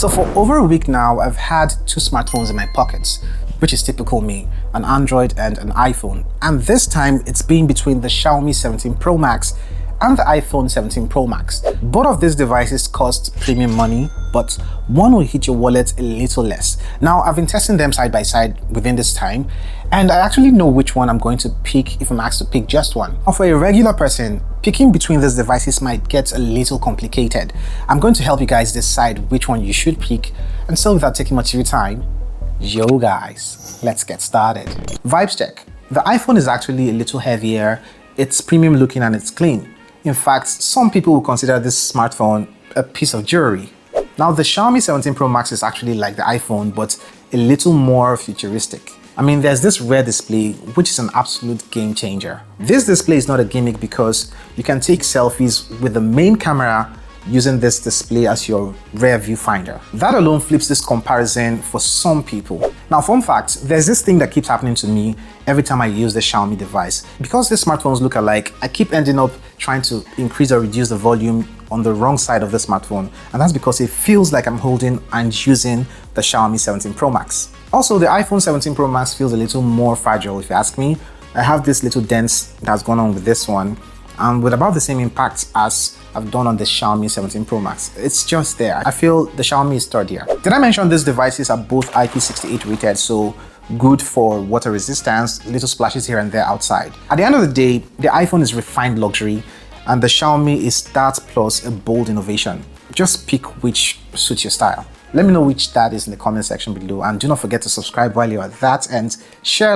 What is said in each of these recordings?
So for over a week now, I've had two smartphones in my pockets, which is typical me, an Android and an iPhone. And this time it's been between the Xiaomi 17 Pro Max and the iPhone 17 Pro Max. Both of these devices cost premium money, but one will hit your wallet a little less. Now, I've been testing them side by side within this time, and I actually know which one I'm going to pick if I'm asked to pick just one. Now, for a regular person, picking between these devices might get a little complicated. I'm going to help you guys decide which one you should pick, and so without taking much of your time, yo guys, let's get started. Vibes check. The iPhone is actually a little heavier, it's premium looking and it's clean. In fact, some people will consider this smartphone a piece of jewelry. Now, the Xiaomi 17 Pro Max is actually like the iPhone, but a little more futuristic. I mean, there's this rear display, which is an absolute game changer. This display is not a gimmick because you can take selfies with the main camera using this display as your rear viewfinder. That alone flips this comparison for some people. Now, fun fact, there's this thing that keeps happening to me every time I use the Xiaomi device. Because these smartphones look alike, I keep ending up trying to increase or reduce the volume on the wrong side of the smartphone, and that's because it feels like I'm holding and using the Xiaomi 17 Pro Max. Also, the iPhone 17 Pro Max feels a little more fragile if you ask me. I have this little dents that's gone on with this one, and with about the same impact as I've done on the Xiaomi 17 Pro Max. It's just there. I feel the Xiaomi is sturdier. Did I mention these devices are both IP68 rated, so good for water resistance, little splashes here and there outside. At the end of the day, the iPhone is refined luxury and the Xiaomi is that plus a bold innovation. Just pick which suits your style. Let me know which that is in the comment section below, and do not forget to subscribe while you're at that, and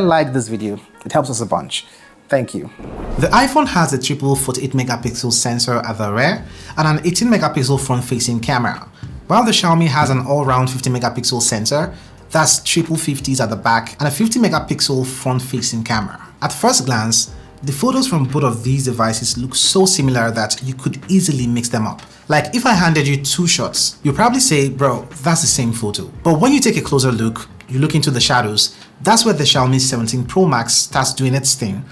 like this video. It helps us a bunch. Thank you. The iPhone has a triple 48 megapixel sensor at the rear and an 18 megapixel front-facing camera, while the Xiaomi has an all-round 50 megapixel sensor, that's triple 50s at the back, and a 50 megapixel front-facing camera. At first glance, the photos from both of these devices look so similar that you could easily mix them up. Like if I handed you two shots, you'll probably say, bro, that's the same photo. But when you take a closer look, you look into the shadows, that's where the Xiaomi 17 Pro Max starts doing its thing.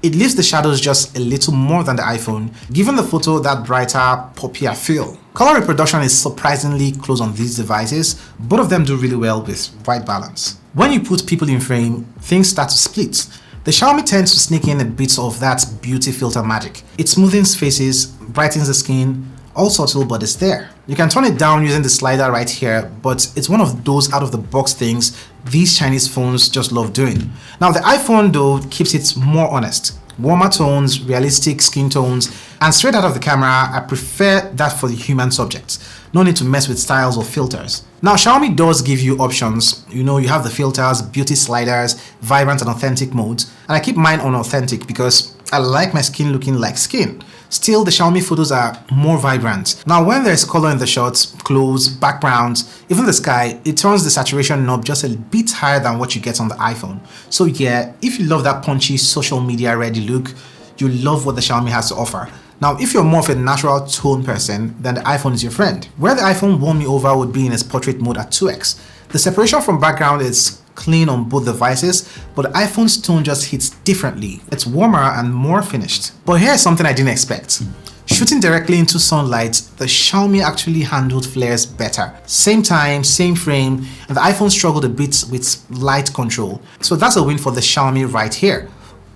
It leaves the shadows just a little more than the iPhone, giving the photo that brighter, poppier feel. Color reproduction is surprisingly close on these devices. Both of them do really well with white balance. When you put people in frame, things start to split. The Xiaomi tends to sneak in a bit of that beauty filter magic. It smoothens faces, brightens the skin, all subtle, but it's there. You can turn it down using the slider right here, but it's one of those out-of-the-box things these Chinese phones just love doing. Now, the iPhone, though, keeps it more honest. Warmer tones, realistic skin tones, and straight out of the camera, I prefer that for the human subject. No need to mess with styles or filters. Now, Xiaomi does give you options. You know, you have the filters, beauty sliders, vibrant and authentic modes, and I keep mine on authentic because I like my skin looking like skin. Still, the Xiaomi photos are more vibrant. Now, when there's color in the shots, clothes, backgrounds, even the sky, it turns the saturation knob just a bit higher than what you get on the iPhone. So yeah, if you love that punchy social media ready look, you love what the Xiaomi has to offer. Now, if you're more of a natural tone person, then the iPhone is your friend. Where the iPhone won me over would be in its portrait mode at 2x. The separation from background is clean on both devices, but the iPhone's tone just hits differently. It's warmer and more finished. But here's something I didn't expect. Shooting directly into sunlight, the Xiaomi actually handled flares better. Same time, same frame, and the iPhone struggled a bit with light control. So that's a win for the Xiaomi right here.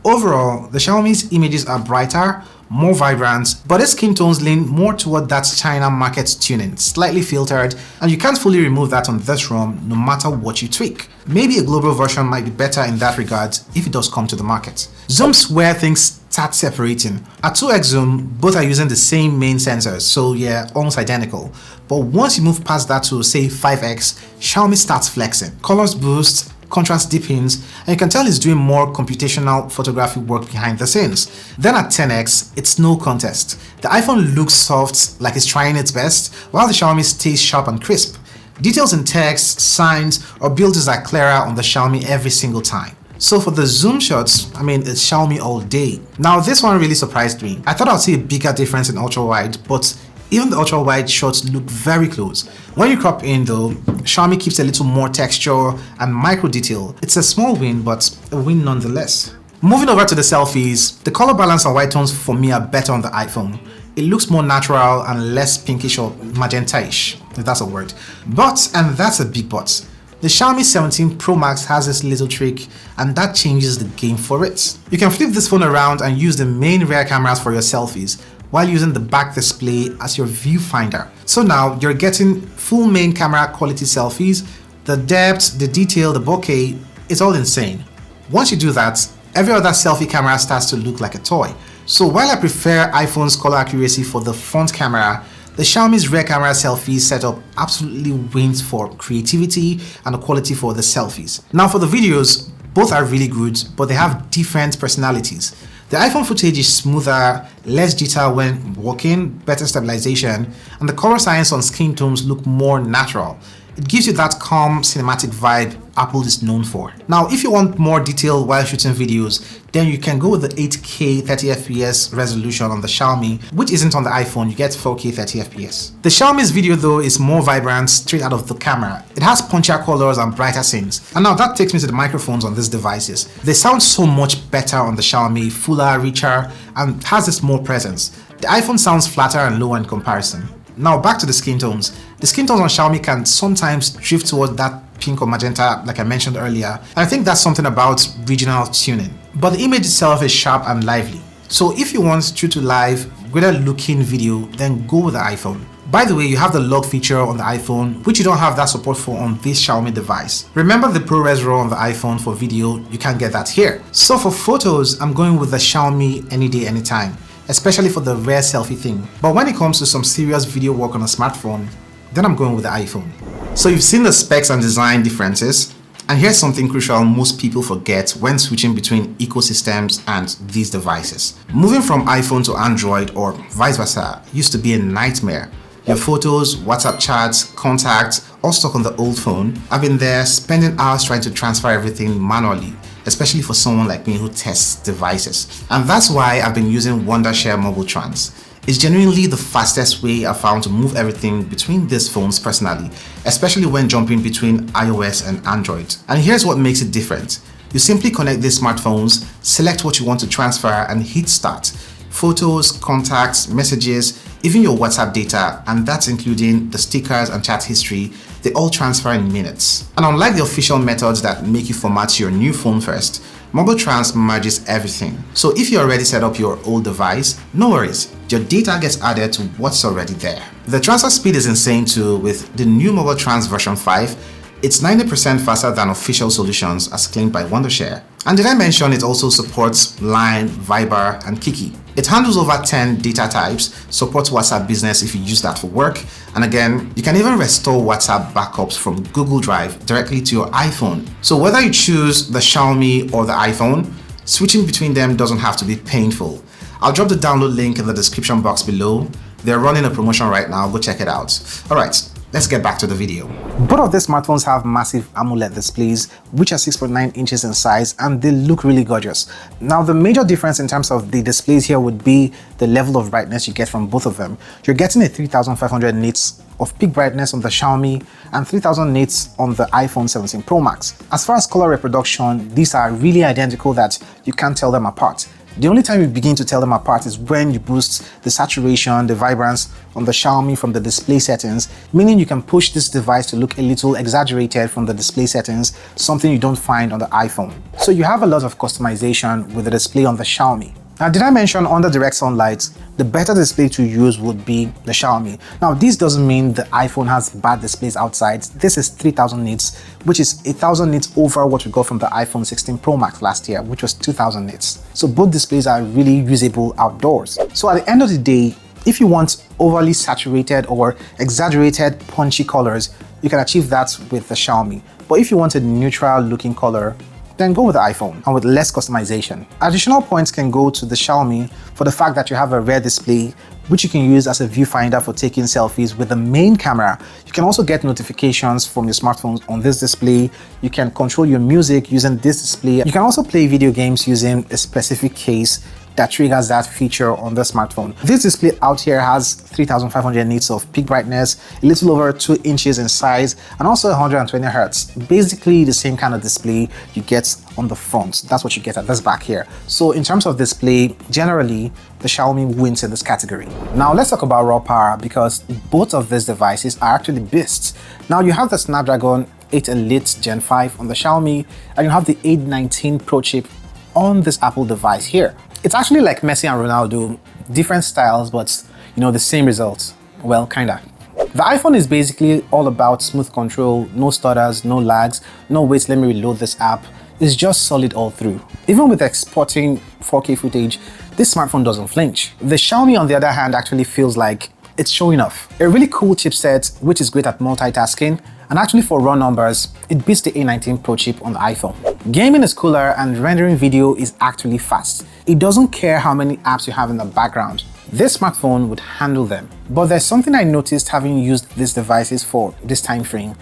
Overall, the Xiaomi's images are brighter, more vibrant, but its skin tones lean more toward that China market tuning, slightly filtered, and you can't fully remove that on this ROM no matter what you tweak. Maybe a global version might be better in that regard if it does come to the market. Zoom's where things start separating. At 2x zoom, both are using the same main sensors, so yeah, almost identical. But once you move past that to say 5x, Xiaomi starts flexing. Colors boost, contrast deepens, and you can tell it's doing more computational photography work behind the scenes. Then at 10x, it's no contest. The iPhone looks soft, like it's trying its best, while the Xiaomi stays sharp and crisp. Details in text, signs, or builders are clearer on the Xiaomi every single time. So for the zoom shots, I mean, it's Xiaomi all day. Now this one really surprised me. I thought I'd see a bigger difference in ultra-wide, but even the ultra-wide shots look very close. When you crop in though, Xiaomi keeps a little more texture and micro detail. It's a small win, but a win nonetheless. Moving over to the selfies, the color balance and white tones for me are better on the iPhone. It looks more natural and less pinkish or magenta-ish. if that's a word. But, and that's a big but, the Xiaomi 17 Pro Max has this little trick, and that changes the game for it. You can flip this phone around and use the main rear cameras for your selfies while using the back display as your viewfinder. So now you're getting full main camera quality selfies. The depth, the detail, the bokeh, it's all insane. Once you do that, every other selfie camera starts to look like a toy. So while I prefer iPhone's color accuracy for the front camera, the Xiaomi's rear camera selfie setup absolutely wins for creativity and the quality for the selfies. Now for the videos, both are really good, but they have different personalities. The iPhone footage is smoother, less jitter when walking, better stabilization, and the color science on skin tones look more natural. It gives you that calm cinematic vibe Apple is known for. Now, if you want more detail while shooting videos, then you can go with the 8K 30fps resolution on the Xiaomi, which isn't on the iPhone. You get 4K 30fps. The Xiaomi's video though is more vibrant straight out of the camera. It has punchier colors and brighter scenes. And now that takes me to the microphones on these devices. They sound so much better on the Xiaomi, fuller, richer, and has this more presence. The iPhone sounds flatter and lower in comparison. Now back to the skin tones. The skin tones on Xiaomi can sometimes drift towards that pink or magenta like I mentioned earlier, and I think that's something about regional tuning. But the image itself is sharp and lively. So if you want true to life, greater looking video, then go with the iPhone. By the way, you have the log feature on the iPhone, which you don't have that support for on this Xiaomi device. Remember the ProRes RAW on the iPhone for video, you can't get that here. So for photos, I'm going with the Xiaomi any day, anytime, especially for the rare selfie thing. But when it comes to some serious video work on a smartphone, then I'm going with the iPhone. So you've seen the specs and design differences, and here's something crucial most people forget when switching between ecosystems and these devices. Moving from iPhone to Android or vice versa used to be a nightmare. Your photos, WhatsApp chats, contacts, all stuck on the old phone. I've been there spending hours trying to transfer everything manually, especially for someone like me who tests devices. And that's why I've been using Wondershare Mobile Trans. It's genuinely the fastest way I've found to move everything between these phones personally, especially when jumping between iOS and Android. And here's what makes it different. You simply connect these smartphones, select what you want to transfer, and hit start. Photos, contacts, messages, even your WhatsApp data, and that's including the stickers and chat history, they all transfer in minutes. And unlike the official methods that make you format your new phone first, Mobile Trans merges everything. So if you already set up your old device, no worries, your data gets added to what's already there. The transfer speed is insane too. With the new Mobile Trans version 5, it's 90% faster than official solutions as claimed by Wondershare. And did I mention it also supports Line, Viber, and Kiki? It handles over 10 data types, supports WhatsApp Business if you use that for work, and again, you can even restore WhatsApp backups from Google Drive directly to your iPhone. So whether you choose the Xiaomi or the iPhone, switching between them doesn't have to be painful. I'll drop the download link in the description box below. They're running a promotion right now, go check it out. Alright, let's get back to the video. Both of these smartphones have massive AMOLED displays, which are 6.9 inches in size, and they look really gorgeous. Now, the major difference in terms of the displays here would be the level of brightness you get from both of them. You're getting a 3500 nits of peak brightness on the Xiaomi and 3000 nits on the iPhone 17 Pro Max. As far as color reproduction, these are really identical that you can't tell them apart. The only time you begin to tell them apart is when you boost the saturation, the vibrance on the Xiaomi from the display settings, meaning you can push this device to look a little exaggerated from the display settings, something you don't find on the iPhone. So you have a lot of customization with the display on the Xiaomi. Now, did I mention under direct sunlight, the better display to use would be the Xiaomi. Now, this doesn't mean the iPhone has bad displays outside. This is 3000 nits, which is 1000 nits over what we got from the iPhone 16 Pro Max last year, which was 2000 nits. So both displays are really usable outdoors. So at the end of the day, if you want overly saturated or exaggerated punchy colors, you can achieve that with the Xiaomi. But if you want a neutral looking color, then go with the iPhone and with less customization. Additional points can go to the Xiaomi for the fact that you have a rear display, which you can use as a viewfinder for taking selfies with the main camera. You can also get notifications from your smartphones on this display. You can control your music using this display. You can also play video games using a specific case that triggers that feature on the smartphone. This display out here has 3500 nits of peak brightness, a little over 2 inches in size, and also 120 hertz. Basically the same kind of display you get on the front. That's what you get at this back here. So in terms of display, generally the Xiaomi wins in this category. Now let's talk about raw power, because both of these devices are actually beasts. Now you have the Snapdragon 8 Elite Gen 5 on the Xiaomi, and you have the 819 Pro chip on this Apple device here. It's actually like Messi and Ronaldo, different styles, but you know, the same results. Well, kinda. The iPhone is basically all about smooth control, no stutters, no lags, no wait, let me reload this app. It's just solid all through. Even with exporting 4K footage, this smartphone doesn't flinch. The Xiaomi, on the other hand, actually feels like it's showing off. A really cool chipset, which is great at multitasking, and actually for raw numbers, it beats the A19 Pro chip on the iPhone. Gaming is cooler and rendering video is actually fast. It doesn't care how many apps you have in the background. This smartphone would handle them. But there's something I noticed having used these devices for this time frame.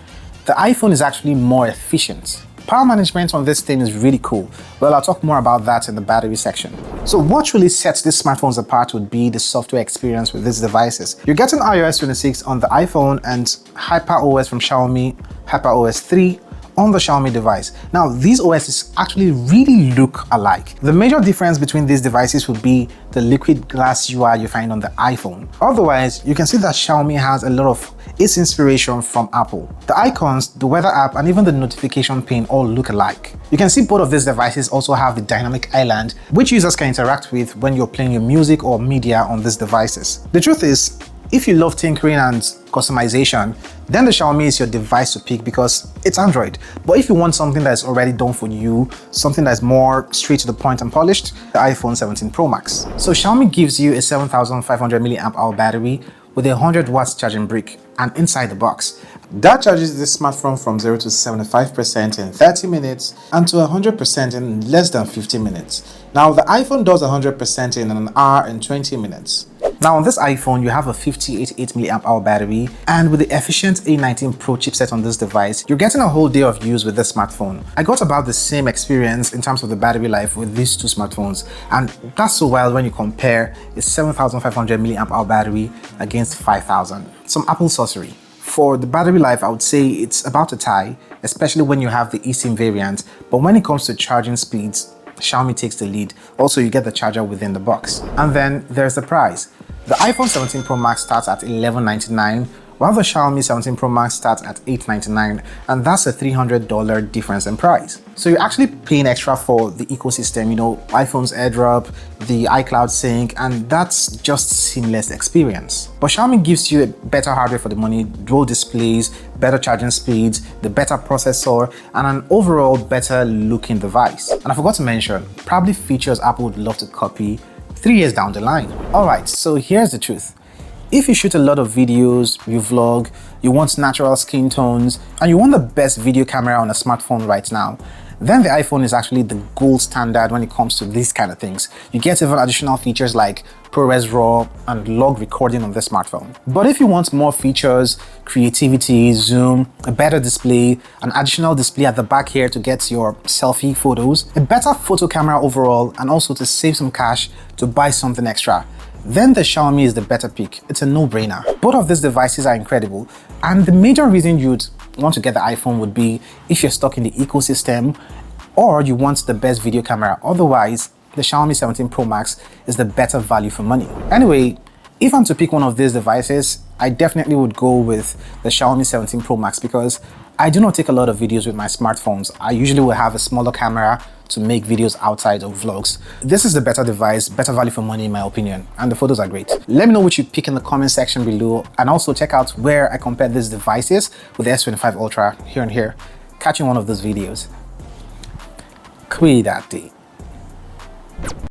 The iPhone is actually more efficient. Power management on this thing is really cool. Well, I'll talk more about that in the battery section. So what really sets these smartphones apart would be the software experience with these devices. You're getting iOS 26 on the iPhone and HyperOS from Xiaomi, HyperOS 3 on the Xiaomi device. Now, these OSs actually really look alike. The major difference between these devices would be the liquid glass UI you find on the iPhone. Otherwise, you can see that Xiaomi has a lot of its inspiration from Apple. The icons, the weather app, and even the notification pane all look alike. You can see both of these devices also have the dynamic island, which users can interact with when you're playing your music or media on these devices. The truth is, if you love tinkering and customization, then the Xiaomi is your device to pick because it's Android. But if you want something that's already done for you, something that's more straight to the point and polished, the iPhone 17 Pro Max. So Xiaomi gives you a 7500 mAh battery with a 100 watts charging brick and inside the box. That charges this smartphone from 0 to 75% in 30 minutes and to 100% in less than 50 minutes. Now the iPhone does 100% in an hour and 20 minutes. Now on this iPhone, you have a 58 mAh battery, and with the efficient A19 Pro chipset on this device, you're getting a whole day of use with this smartphone. I got about the same experience in terms of the battery life with these two smartphones, and that's so wild when you compare a 7500 mAh battery against 5000. Some Apple sorcery. For the battery life, I would say it's about a tie, especially when you have the eSIM variant, but when it comes to charging speeds, Xiaomi takes the lead. Also, you get the charger within the box. And then there's the price. The iPhone 17 Pro Max starts at $1199, while the Xiaomi 17 Pro Max starts at $899, and that's a $300 difference in price. So you're actually paying extra for the ecosystem, you know, iPhone's AirDrop, the iCloud sync, and that's just seamless experience. But Xiaomi gives you a better hardware for the money, dual displays, better charging speeds, the better processor, and an overall better looking device. And I forgot to mention, probably features Apple would love to copy 3 years down the line. Alright, so here's the truth. If you shoot a lot of videos, you vlog, you want natural skin tones, and you want the best video camera on a smartphone right now, then the iPhone is actually the gold standard when it comes to these kind of things. You get even additional features like ProRes RAW and log recording on the smartphone. But if you want more features, creativity, zoom, a better display, an additional display at the back here to get your selfie photos, a better photo camera overall, and also to save some cash to buy something extra, then the Xiaomi is the better pick. It's a no-brainer. Both of these devices are incredible, and the major reason you'd want to get the iPhone would be if you're stuck in the ecosystem or you want the best video camera. Otherwise, the Xiaomi 17 Pro Max is the better value for money. Anyway, if I'm to pick one of these devices, I definitely would go with the Xiaomi 17 Pro Max because I do not take a lot of videos with my smartphones. I usually will have a smaller camera to make videos outside of vlogs. This is the better device, better value for money in my opinion, and the photos are great. Let me know which you pick in the comment section below, and also check out where I compare these devices with the S25 Ultra here and here. Catch you in one of those videos. Cuidado.